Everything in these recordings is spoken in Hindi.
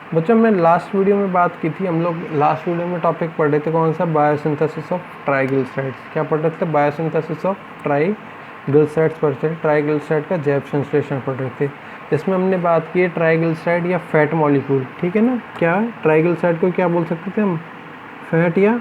बच्चों हमने लास्ट वीडियो में बात की थी, हम लोग लास्ट वीडियो में टॉपिक पढ़ रहे थे कौन सा, बायोसिंथेसिस ऑफ ट्राइग्लिसराइड्स। क्या पढ़ रहे थे? बायोसिंथेसिस ऑफ ट्राइग्लिसराइड्स पढ़ रहे थे, ट्राइग्लिसराइड का जैव संश्लेषण पढ़ रहे थे। इसमें हमने बात की है ट्राइग्लिसराइड या फैट मॉलिक्यूल, ठीक है ना। क्या ट्राइग्लिसराइड को क्या बोल सकते थे हम? फैट या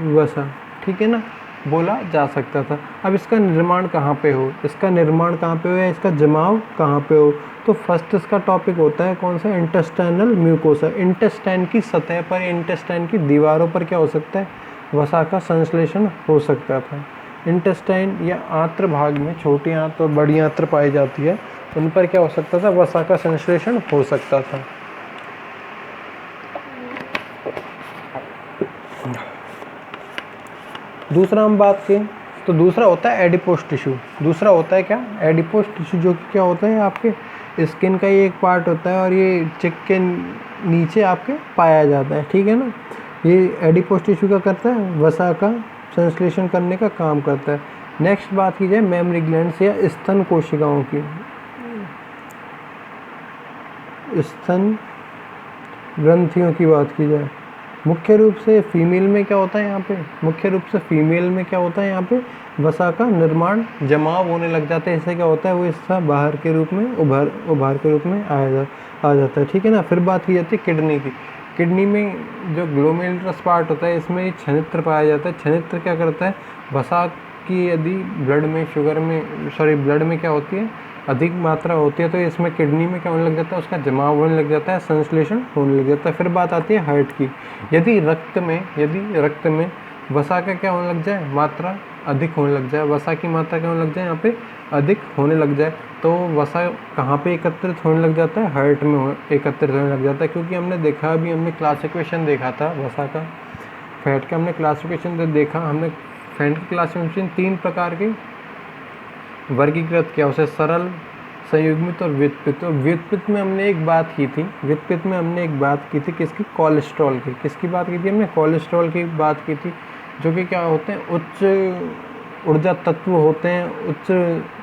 वसा, ठीक है ना, बोला जा सकता था। अब इसका निर्माण कहाँ पे हो, इसका निर्माण कहाँ पे हो या इसका जमाव कहाँ पे हो, तो फर्स्ट इसका टॉपिक होता है कौन सा? Intestinal mucosa. इंटेस्टाइन की सतह पर, इंटेस्टाइन की दीवारों पर क्या हो सकता है? वसा का संश्लेषण हो सकता था। इंटेस्टाइन या आंत्र भाग में छोटी आंत्र और बड़ी आंत्र पाई जाती है, उन पर क्या हो सकता था? वसा का संश्लेषण हो सकता था। दूसरा हम बात करें तो दूसरा होता है एडिपोस टिश्यू। दूसरा होता है क्या? एडिपोस टिश्यू, जो कि क्या होता है? आपके स्किन का ही एक पार्ट होता है और ये चिक के नीचे आपके पाया जाता है, ठीक है ना। ये एडिपोस टिश्यू का करता है? वसा का संश्लेषण करने का काम करता है। नेक्स्ट बात की जाए मेमरी ग्लैंड्स या स्तन कोशिकाओं की। स्तन ग्रंथियों की बात की जाए, मुख्य रूप से फीमेल में क्या होता है यहाँ पे? मुख्य रूप से फीमेल में क्या होता है यहाँ पे? वसा का निर्माण, जमाव होने लग जाता है। इससे क्या होता है? वो इसका बाहर के रूप में उभार के रूप में आ जाता है, ठीक है ना। फिर बात की जाती है किडनी की। किडनी में जो ग्लोमेरुलस पार्ट होता है, इसमें छनित्र पाया जाता है। छनित्र क्या करता है? वसा की यदि ब्लड में क्या होती है? अधिक मात्रा होती है, तो इसमें किडनी में क्या होने लग जाता है? उसका जमाव होने लग जाता है, संश्लेषण होने लग जाता है। फिर बात आती है हार्ट की। यदि रक्त में वसा का क्या होने लग जाए? मात्रा अधिक होने लग जाए, वसा की मात्रा क्या होने लग जाए? यहाँ पे अधिक होने लग जाए, तो वसा कहाँ पे एकत्रित होने लग जाता है? हार्ट में एकत्रित होने लग जाता है। क्योंकि हमने क्लासिफिकेशन देखा था वसा का, फैट का हमने क्लासिफिकेशन देखा। हमने फैट की क्लासिफिकेशन 3 प्रकार के वर्गीकृत किया, उसे सरल, संयुग्मित और व्युत्पित। और व्युत्पित में हमने एक बात की थी किसकी? कोलेस्ट्रॉल की। किसकी बात की थी हमने? कोलेस्ट्रॉल की बात की थी, जो कि क्या होते हैं? उच्च ऊर्जा तत्व होते हैं, उच्च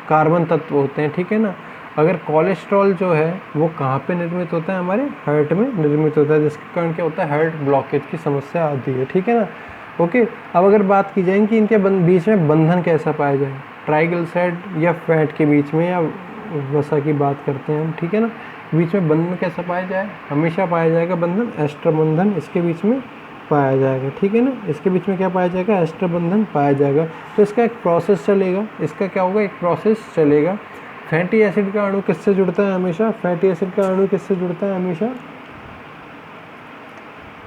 कार्बन तत्व होते हैं, ठीक है ना। अगर कोलेस्ट्रॉल जो है वो कहाँ पे निर्मित होता है? हमारे हार्ट में निर्मित होता है, जिसके कारण क्या होता है? हार्ट ब्लॉकेज की समस्या आती है, ठीक है ना। ओके, अब अगर बात की जाए कि इनके बीच में बंधन कैसा पाया जाए, ट्राइग्लिसराइड या फैट के बीच में, या वसा की बात करते हैं हम, ठीक है ना, बीच में बंधन कैसा पाया जाए? हमेशा पाया जाएगा बंधन, एस्टर बंधन इसके बीच में पाया जाएगा, ठीक है ना। इसके बीच में क्या पाया जाएगा? एस्टर बंधन पाया जाएगा। तो इसका एक प्रोसेस चलेगा, इसका क्या होगा? एक प्रोसेस चलेगा। फैटी एसिड का अणु किससे जुड़ता है हमेशा? फैटी एसिड का अणु किससे जुड़ता है हमेशा?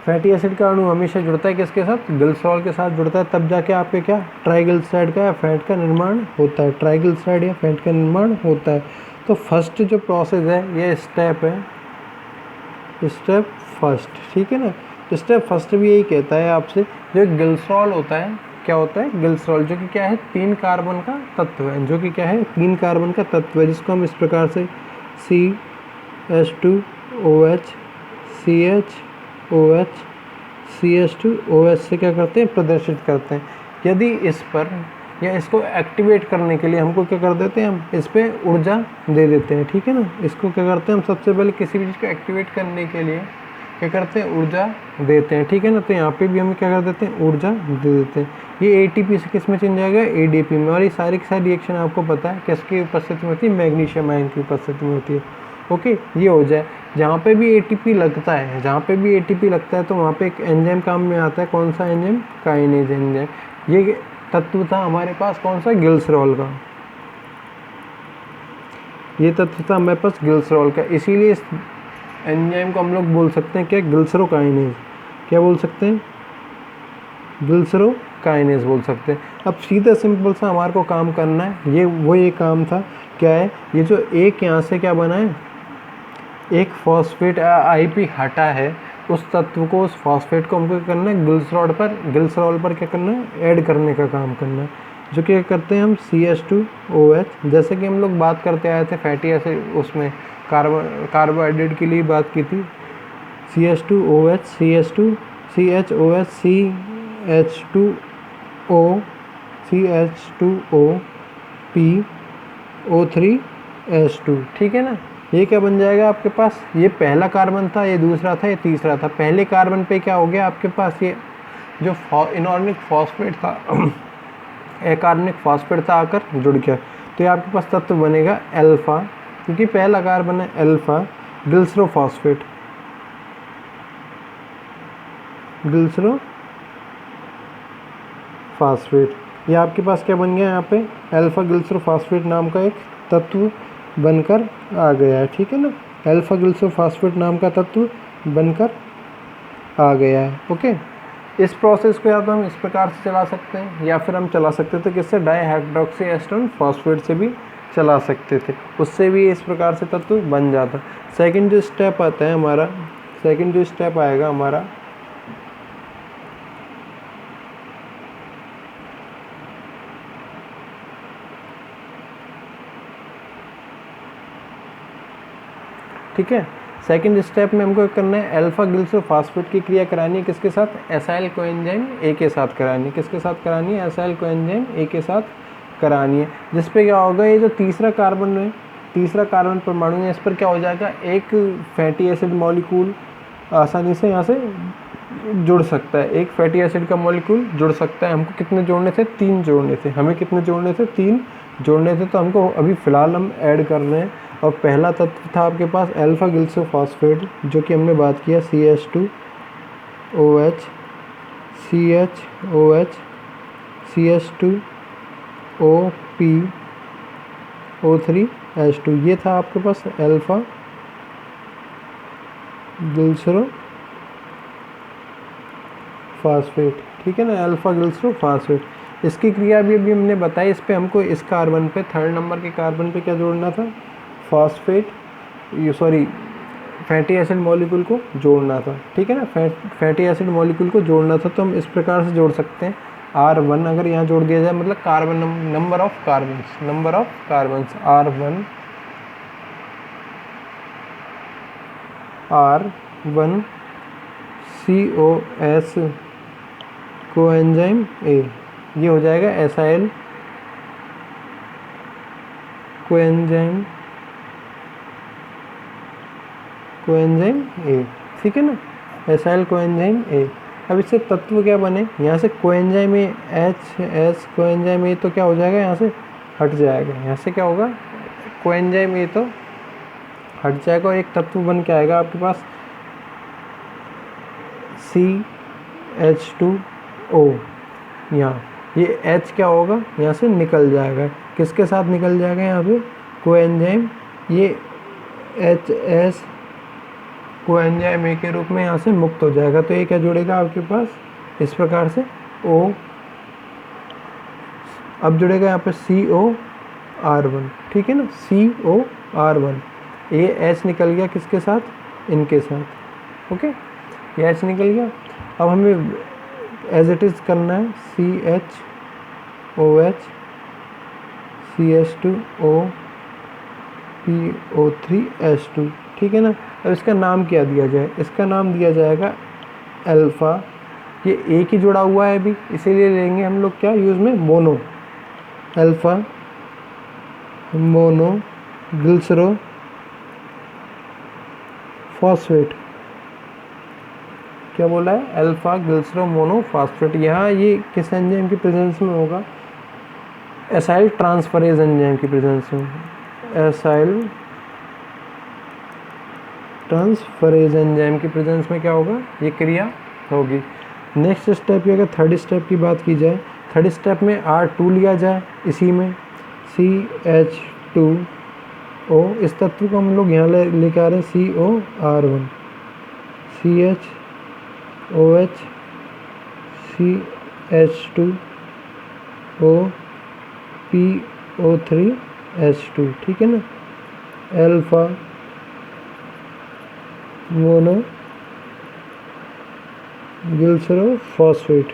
फैटी एसिड का अणु हमेशा जुड़ता है किसके साथ? ग्लिसरॉल के साथ जुड़ता है, तब जाके आपके क्या? ट्राइग्लिसराइड का या फैट का निर्माण होता है। ट्राइग्लिसराइड या फैट का निर्माण होता है। तो फर्स्ट जो प्रोसेस है, ये स्टेप है, स्टेप फर्स्ट, ठीक है ना। स्टेप फर्स्ट भी यही कहता है आपसे, जो ग्लिसरॉल होता है, क्या होता है? ग्लिसरॉल, जो कि क्या है? 3 कार्बन का तत्व है, जो कि क्या है? 3 कार्बन का तत्व है, जिसको हम इस प्रकार से CH2OH CH CH2OH से क्या करते हैं? प्रदर्शित करते हैं। यदि इस पर या इसको एक्टिवेट करने के लिए हमको क्या कर देते हैं? हम इस पर ऊर्जा दे देते हैं, ठीक है ना। इसको क्या करते हैं हम? सबसे पहले किसी भी चीज़ को एक्टिवेट करने के लिए क्या करते हैं? ऊर्जा देते हैं, ठीक है ना। तो यहाँ पे भी हम क्या कर देते हैं? ऊर्जा दे देते हैं। ये ATP से किस में चेंज जाएगा? ADP में। और ये सारी की सारी रिएक्शन आपको पता है किसकी उपस्थिति में होती है? मैग्नीशियम आयन की उपस्थिति में होती है। ओके, ये हो जाए। जहाँ पे भी ATP लगता है, तो वहाँ पे एक एंजाइम काम में आता है। कौन सा एंजाइम? Kinase enzyme. ये तत्व था हमारे पास कौन सा? ग्लिसरॉल का। ये तत्व था हमारे पास ग्लिसरॉल का, इसीलिए इस एंजाइम को हम लोग बोल सकते हैं क्या? ग्लिसरोकाइनेज। क्या बोल सकते हैं? ग्लिसरोकाइनेज बोल सकते हैं। अब सीधा सिंपल सा हमारे को काम करना है, ये काम था। क्या है? ये जो एक यहाँ से क्या बना है? एक फॉस्फेट IP हटा है, उस तत्व को, उस फॉस्फेट को हमको क्या करना है? ग्लिसरॉल पर क्या करना है? ऐड करने का काम करना है, जो क्या करते हैं हम? CH2OH। जैसे कि हम लोग बात करते आए थे फैटी एसिड, उसमें कार्बोहाइड्रेट के लिए बात की थी। CH2OH CHOH CH2O PO3H2, ठीक है ना। ये क्या बन जाएगा आपके पास, ये पहला कार्बन था, ये दूसरा था, ये तीसरा था। पहले कार्बन पे क्या हो गया आपके पास, ये जो इनऑर्गेनिक फॉस्फेट था अकार्बनिक फॉस्फेट था आकर जुड़ गया। तो ये आपके पास तत्व बनेगा अल्फा, क्योंकि पहला कार्बन है अल्फा ग्लिसरोफॉस्फेट। ग्लिसरोफॉस्फेट ये आपके पास क्या बन गया यहाँ पे, अल्फा ग्लिसरोफॉस्फेट नाम का एक तत्व बनकर आ गया है। ठीक है ना, अल्फा ग्लिसरोफॉस्फेट नाम का तत्व बनकर आ गया है। ओके, इस प्रोसेस को या तो हम इस प्रकार से चला सकते हैं, या फिर हम चला सकते थे किससे, डाईहाइड्रोक्सी एस्टोन फॉस्फेट से भी चला सकते थे, उससे भी इस प्रकार से तत्व बन जाता। सेकंड जो स्टेप आता है हमारा, सेकंड जो स्टेप आएगा हमारा, ठीक है, सेकंड स्टेप में हमको करना है अल्फा ग्लिसरोफॉस्फेट की क्रिया करानी है किसके साथ, एसाइल कोएंजाइम ए के साथ करानी है। किसके साथ करानी है, एसाइल कोएंजाइम ए के साथ करानी है। जिस पे क्या होगा, ये जो तीसरा कार्बन है, तीसरा कार्बन परमाणु है, इस पर क्या हो जाएगा, एक फैटी एसिड मॉलिक्यूल आसानी से यहाँ से जुड़ सकता है। एक फैटी एसिड का मॉलिक्यूल जुड़ सकता है। हमको कितने जोड़ने थे, 3 जोड़ने थे। हमें कितने जोड़ने थे, 3 जोड़ने थे। तो हमको अभी फ़िलहाल हम ऐड कर रहे हैं। और पहला तत्व था आपके पास अल्फा ग्लिसरोफॉस्फेट, जो कि हमने बात किया CH2OH CHOH CH2OPO3H2, ये था आपके पास अल्फा ग्लिसरोफॉस्फेट। ठीक है ना, अल्फा ग्लिसरोफॉस्फेट। इसकी क्रिया भी अभी हमने बताई। इस पे हमको इस कार्बन पे, 3rd नंबर के कार्बन पे क्या जोड़ना था, फॉस्फेट, फैटी एसिड मॉलिक्यूल को जोड़ना था। ठीक है ना, फैटी एसिड मॉलिक्यूल को जोड़ना था। तो हम इस प्रकार से जोड़ सकते हैं, R1 अगर यहाँ जोड़ दिया जाए, मतलब carbon number of carbons R1 COS coenzyme A, ये हो जाएगा एसाइल कोएंजाइम ए। ठीक है ना, एसाइल कोएंजाइम ए। अब इससे तत्व क्या बने, यहाँ से coenzyme A HS coenzyme A, तो क्या हो जाएगा, यहाँ से हट जाएगा। यहाँ से क्या होगा, कोएंजाइम ए तो हट जाएगा और एक तत्व बन के आएगा आपके पास CH2O। यहाँ ये H क्या होगा, यहाँ से निकल जाएगा। किसके साथ निकल जाएगा, यहाँ पे कोएंजाइम, ये HS कोएंजाइम ए के रूप में यहाँ से मुक्त हो जाएगा। तो ये क्या जुड़ेगा आपके पास, इस प्रकार से O, अब जुड़ेगा यहाँ पे COR1। ठीक है ना, COR1। ये H निकल गया किसके साथ, इनके साथ। ओके, ये H निकल गया। अब हमें एज इट इज़ करना है CHOH CH2OPO3H2। ठीक है ना, अब इसका नाम क्या दिया जाए, इसका नाम दिया जाएगा अल्फ़ा। ये एक ही जुड़ा हुआ है अभी, इसीलिए लेंगे हम लोग क्या यूज़ में, मोनो, अल्फ़ा मोनो ग्लिसरोफॉस्फेट। क्या बोला है, अल्फ़ा ग्लिसरो मोनोफॉस्फेट। यहाँ ये किस एंजाइम की प्रेजेंस में होगा, एसाइल ट्रांसफरेज एंजाइम की प्रेजेंस में, एसाइल ट्रांसफरेज एंजाइम की प्रेजेंस में क्या होगा, ये क्रिया होगी। नेक्स्ट स्टेप ये, अगर 3rd स्टेप की बात की जाए, 3rd स्टेप में R2 लिया जाए, इसी में CH2O, इस तत्व को हम लोग यहाँ लेके आ रहे हैं COR1 CHOH CH2OPO3H2। ठीक है ना, अल्फ़ा मोनो ग्लिसरोफॉस्फेट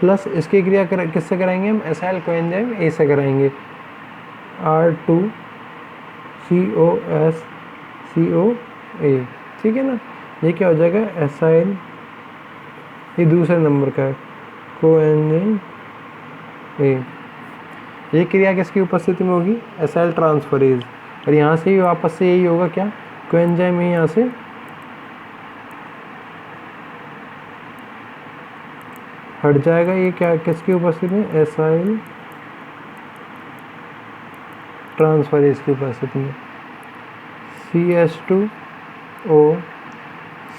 प्लस इसकी क्रिया किससे कराएंगे हम, एसाइल कोएंजाइम ए से कराएंगे, R2COS COA। ठीक है ना, ये क्या हो जाएगा, एसाइल, ये दूसरे नंबर का है, कोएंजाइम ए। ये क्रिया किसकी उपस्थिति में होगी? Acyl transferase. और यहाँ से ही वापस से यही होगा क्या? कोएंजाइम यहाँ से हट जाएगा। ये क्या किसकी उपस्थिति में? एसाइल ट्रांसफरेज की उपस्थिति में। CH2O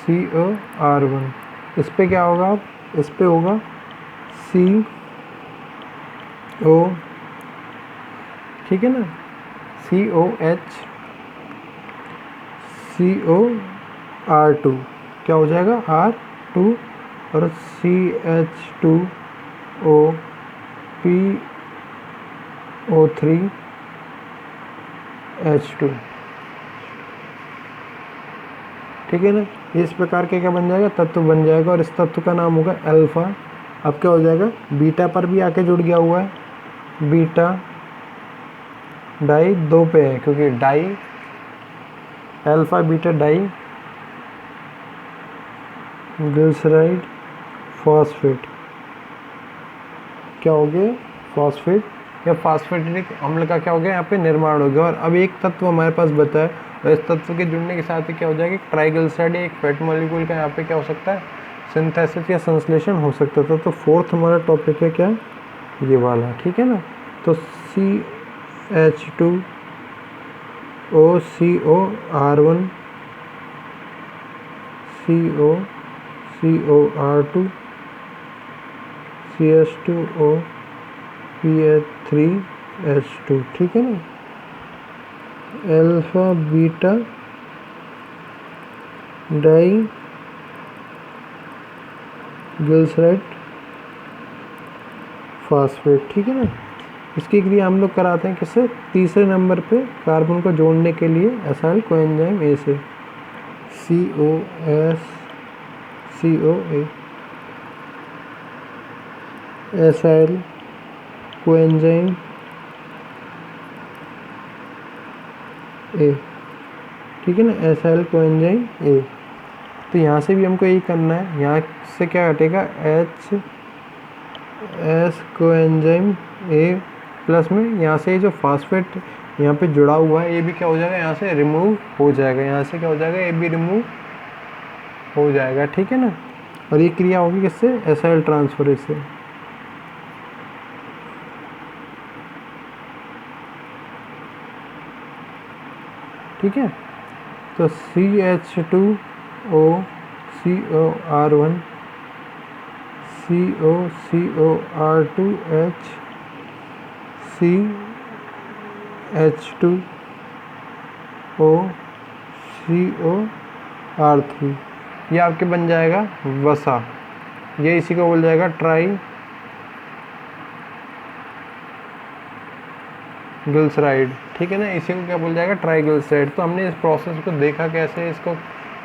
COR1, इस पे क्या होगा? इस पे होगा CO, ठीक है ना, COH COR2, क्या हो जाएगा? R2, और CH2O PO3 H2, ठीक है ना। इस प्रकार के क्या बन जाएगा? तत्व बन जाएगा, और इस तत्व का नाम होगा अल्फा। अब क्या हो जाएगा? बीटा पर भी आके जुड़ गया हुआ है, बीटा डाई 2 पे है, क्योंकि di alpha beta diglyceride phosphate, क्या हो गया? फॉस्फेट या फॉस्फेटिक अम्ल का क्या हो गया? यहाँ पे निर्माण हो गया। और अब एक तत्व हमारे पास बचा है, और इस तत्व के जुड़ने के साथ ही क्या हो जाएगा? ट्राइग्लिसराइड, एक फैट मॉलिक्यूल का यहाँ पे क्या हो सकता है? सिंथेसिस या संश्लेषण हो सकता था। तो फोर्थ हमारा टॉपिक है क्या? ये वाला, ठीक है ना। तो CH2O COR1 COR2 CH2O PH3H2, ठीक है ना। Alpha beta diglyceride phosphate, ठीक है ना। इसकी क्रिया हम लोग कराते हैं किससे? तीसरे नंबर पे कार्बन को जोड़ने के लिए एसाइल कोएंजाइम ए से, COS COA, acyl coenzyme A, ठीक है ना, एसाइल कोएंजाइम ए। तो यहाँ से भी हमको यही करना है। यहाँ से क्या घटेगा? HS कोएंजाइम ए प्लस में यहाँ से जो फास्फेट यहाँ पे जुड़ा हुआ है, ये भी क्या हो जाएगा? यहाँ से रिमूव हो जाएगा। यहाँ से क्या हो जाएगा? ये भी रिमूव हो जाएगा, ठीक है ना। और ये क्रिया होगी किससे? एसाइल ट्रांसफरेज से, ठीक है। तो CH2O COR1 COR2H CH2O COR3, ये आपके बन जाएगा वसा। ये इसी को बोल जाएगा ट्राई ग्लिसराइड, ठीक है ना। इसी को क्या बोल जाएगा? ट्राइग्लिसराइड। तो हमने इस प्रोसेस को देखा कैसे, इसको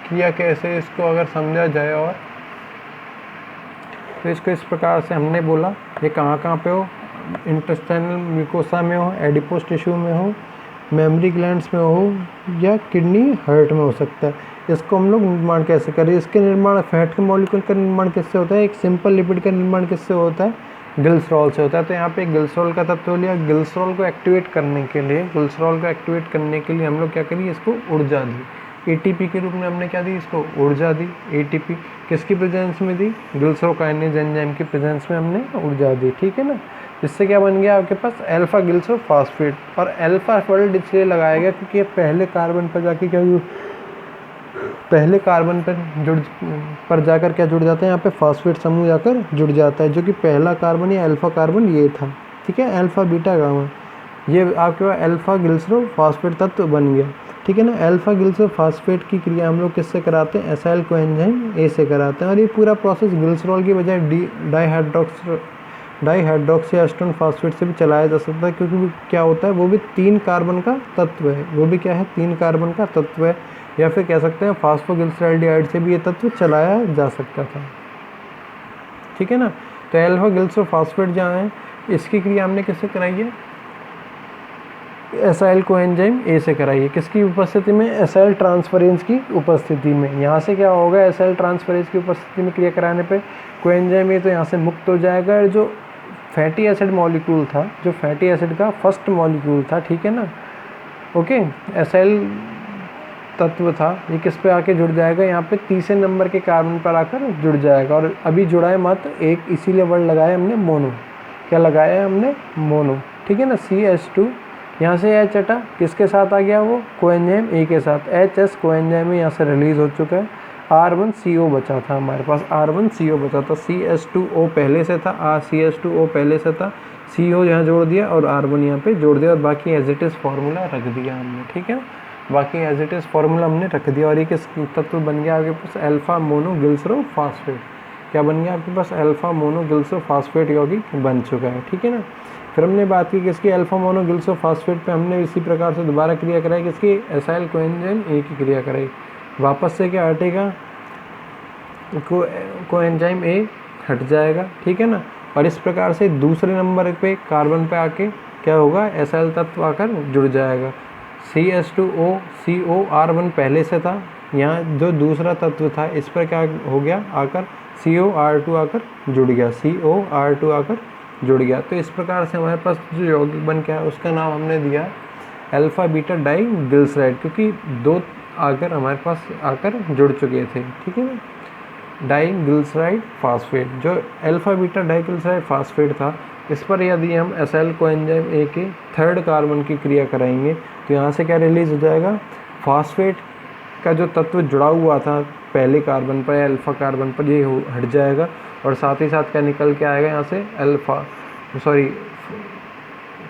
किया कैसे, इसको अगर समझा जाए, और तो इसको इस प्रकार से हमने बोला। ये कहाँ कहाँ पे हो? इंटेस्टाइनल म्यूकोसा में हो, एडिपोस टिश्यू में हो, मेमरी ग्लैंड्स में हो, या किडनी हार्ट में हो सकता है। इसको हम लोग निर्माण कैसे करें? इसके निर्माण, फैट के मॉलिक्यूल का निर्माण किससे होता है? एक सिंपल लिपिड का निर्माण किससे होता है? ग्लिसरॉल से होता है। तो यहाँ पे ग्लिसरॉल का तत्व लिया। ग्लिसरॉल को एक्टिवेट करने के लिए हम लोग क्या करिए? इसको ऊर्जा दी, ATP के रूप में हमने क्या दी? इसको ऊर्जा दी। ATP किसकी प्रेजेंस में दी? ग्लिसरोकाइनेज एंजाइम की प्रेजेंस में हमने ऊर्जा दी, ठीक है ना। इससे क्या बन गया आपके पास? Alpha glycerophosphate. और अल्फा वर्ड इसलिए लगाया गया क्योंकि ये पहले कार्बन पर जाके क्या, पहले कार्बन पर जाकर क्या जुड़ जाता है? यहाँ पे फॉस्फेट समूह जाकर जुड़ जाता है, जो कि पहला कार्बन या अल्फा कार्बन ये था, ठीक है। अल्फा बीटा गामा, ये आपके पास अल्फा ग्लिसरोफॉस्फेट तत्व बन गया, ठीक है ना। अल्फा ग्लिसरोफॉस्फेट की क्रिया हम लोग किससे कराते हैं? एसाइल कोएंजाइम ए से कराते हैं। और ये पूरा प्रोसेस ग्लिसरॉल की बजाय डाईहाइड्रोक्सी एस्टोन फॉस्फेट से भी चलाया जा सकता है, क्योंकि वो क्या होता है? वो भी 3 कार्बन का तत्व है। वो भी क्या है? 3 कार्बन का तत्व है। या फिर कह सकते हैं फॉस्फोग्लिसराल्डिहाइड से भी ये तत्व चलाया जा सकता था, ठीक है ना। तो अल्फा ग्लिसरोफॉस्फेट जहाँ है, इसकी क्रिया हमने किससे कराई है? एसाइल कोएंजाइम ए से कराइए। किसकी उपस्थिति में? एसाइल ट्रांसफरेज की उपस्थिति में। यहाँ से क्या होगा? एसाइल ट्रांसफरेज की उपस्थिति में क्रिया कराने पे कोएंजाइम ए तो यहाँ से मुक्त हो जाएगा, और जो फैटी एसिड मॉलिक्यूल था, जो फैटी एसिड का फर्स्ट मॉलिक्यूल था, ठीक है ना, ओके, एसाइल तत्व था, ये किस पे आके जुड़ जाएगा, यहाँ पे तीसरे नंबर के कार्बन पर आकर जुड़ जाएगा। और अभी जुड़ा है मात्र एक, इसीलिए वर्ड लगाया हमने मोनो। क्या लगाया है हमने? मोनो, ठीक है ना। CH2 यहाँ से H हटा, किसके साथ आ गया वो? कोएंजाइम A के साथ। HS कोएंजाइम यहाँ से रिलीज हो चुका है। R1CO बचा था हमारे पास, R1CO बचा था। CH2O पहले से था, CH2O पहले से था, CO यहाँ जोड़ दिया और R1 यहाँ पे जोड़ दिया और बाकी एज इट इज़ फार्मूला रख दिया हमने, ठीक है। बाकी एज इट इज़ फार्मूला हमने रख दिया और ये किस तत्व बन गया आपके पास? Alpha मोनोगिल्सरो phosphate. क्या बन गया आपके पास? अल्फा मोनोगिल्सरो फास्फेट यौगिक बन चुका है, ठीक है ना। फिर हमने बात की किसकी? अल्फा मोनोगिल्सरो फास्फेट पे हमने इसी प्रकार से दोबारा क्रिया कराई, किसकी? एसाइल कोएंजाइम A की क्रिया कराई। वापस से क्या हटेगा? कोएंजाइम A हट जाएगा, ठीक है ना। और इस प्रकार से दूसरे नंबर पे कार्बन पे आके क्या होगा? एसाइल तत्व आकर जुड़ जाएगा। CH2O CO R1 पहले से था, यहाँ जो दूसरा तत्व था इस पर क्या हो गया? आकर CO R2 आकर जुड़ गया, CO R2 आकर जुड़ गया। तो इस प्रकार से हमारे पास जो यौगिक बन गया उसका नाम हमने दिया अल्फा बीटा डाई ग्लिसराइड, क्योंकि दो आकर हमारे पास आकर जुड़ चुके थे, ठीक है ना। डाईग्लिसराइड फास्फेट, जो अल्फा बीटा डाईग्लिसराइड फास्फेट था, इस पर यदि हम एसाइल कोएंजाइम A के थर्ड कार्बन की क्रिया कराएंगे तो यहाँ से क्या रिलीज हो जाएगा? फास्फेट का जो तत्व जुड़ा हुआ था पहले कार्बन पर, अल्फा कार्बन पर, ये हट जाएगा और साथ ही साथ क्या निकल के आएगा यहाँ से?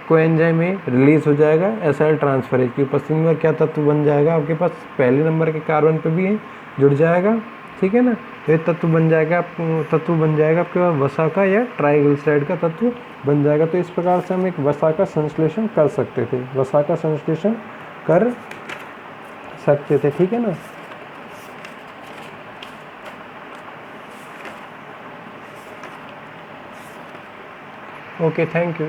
कोएंजाइम A रिलीज हो जाएगा एसाइल ट्रांसफरेज की उपस्थिति में। क्या तत्व बन जाएगा आपके पास? पहले नंबर के कार्बन पर भी जुड़ जाएगा, ठीक है ना। तो ये तत्व बन जाएगा आपके पास वसा का या ट्राइग्लिसराइड का तत्व बन जाएगा। तो इस प्रकार से हम एक वसा का संश्लेषण कर सकते थे, ठीक है ना। Okay, thank you.